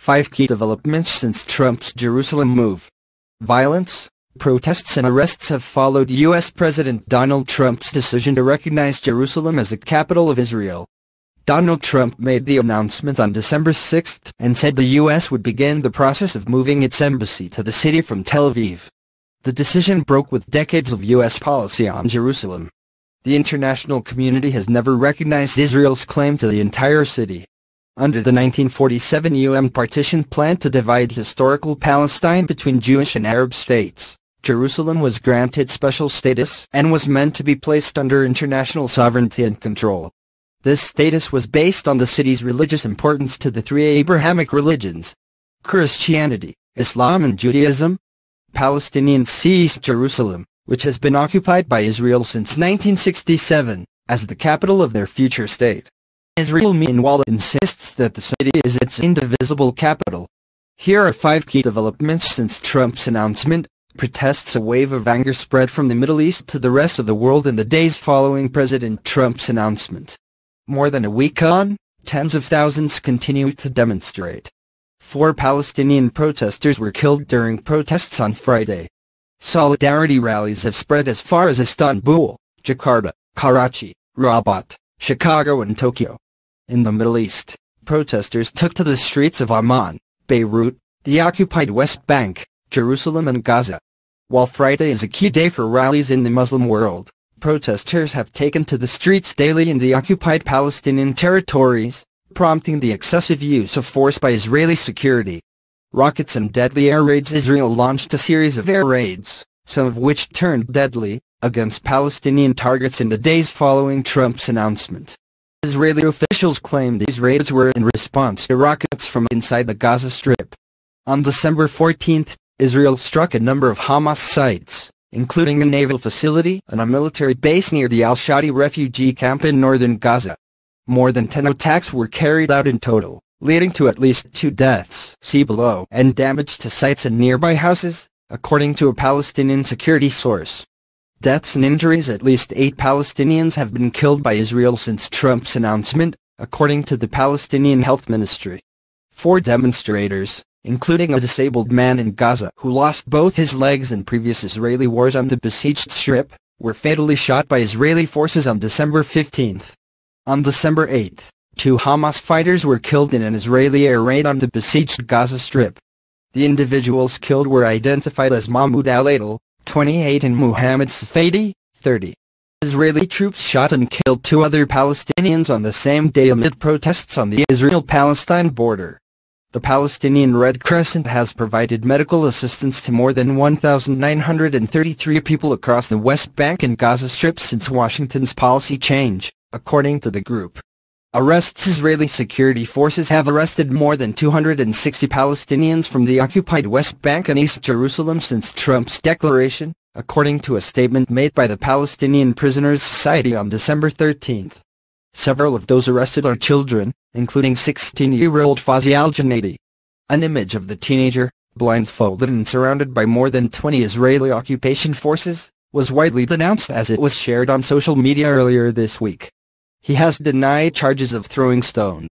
5 key developments since Trump's Jerusalem move. Violence, protests and arrests have followed U.S. President Donald Trump's decision to recognize Jerusalem as the capital of Israel. Donald Trump made the announcement on December 6 and said the U.S. would begin the process of moving its embassy to the city from Tel Aviv. The decision broke with decades of U.S. policy on Jerusalem. The international community has never recognized Israel's claim to the entire city. Under the 1947 UN Partition Plan to divide historical Palestine between Jewish and Arab states, Jerusalem was granted special status and was meant to be placed under international sovereignty and control. This status was based on the city's religious importance to the 3 Abrahamic religions: Christianity, Islam and Judaism. Palestinians see East Jerusalem, which has been occupied by Israel since 1967, as the capital of their future state. Israel meanwhile insists that the city is its indivisible capital. Here are 5 key developments since Trump's announcement. Protests. A wave of anger spread from the Middle East to the rest of the world in the days following President Trump's announcement. More than a week on, tens of thousands continue to demonstrate. 4 Palestinian protesters were killed during protests on Friday. Solidarity rallies have spread as far as Istanbul, Jakarta, Karachi, Rabat, Chicago and Tokyo. In the Middle East, protesters took to the streets of Amman, Beirut, the occupied West Bank, Jerusalem and Gaza. While Friday is a key day for rallies in the Muslim world, protesters have taken to the streets daily in the occupied Palestinian territories, prompting the excessive use of force by Israeli security. Rockets and deadly air raids. Israel launched a series of air raids, some of which turned deadly, against Palestinian targets in the days following Trump's announcement. Israeli officials claim these raids were in response to rockets from inside the Gaza Strip. On December 14, Israel struck a number of Hamas sites, including a naval facility and a military base near the Al-Shadi refugee camp in northern Gaza. More than 10 attacks were carried out in total, leading to at least 2 deaths, see below, and damage to sites and nearby houses, according to a Palestinian security source. Deaths and injuries. At least 8 Palestinians have been killed by Israel since Trump's announcement, according to the Palestinian Health Ministry. 4 demonstrators, including a disabled man in Gaza who lost both his legs in previous Israeli wars on the besieged Strip, were fatally shot by Israeli forces on December 15. On December 8, 2 Hamas fighters were killed in an Israeli air raid on the besieged Gaza Strip. The individuals killed were identified as Mahmoud al-Adel, 28 and Muhammad Safadi, 30. Israeli troops shot and killed 2 other Palestinians on the same day amid protests on the Israel-Palestine border. The Palestinian Red Crescent has provided medical assistance to more than 1,933 people across the West Bank and Gaza Strip since Washington's policy change, according to the group. Arrests. Israeli security forces have arrested more than 260 Palestinians from the occupied West Bank and East Jerusalem since Trump's declaration, according to a statement made by the Palestinian Prisoners Society on December 13. Several of those arrested are children, including 16-year-old Fazi al-Jannati. An image of the teenager, blindfolded and surrounded by more than 20 Israeli occupation forces, was widely denounced as it was shared on social media earlier this week. He has denied charges of throwing stones.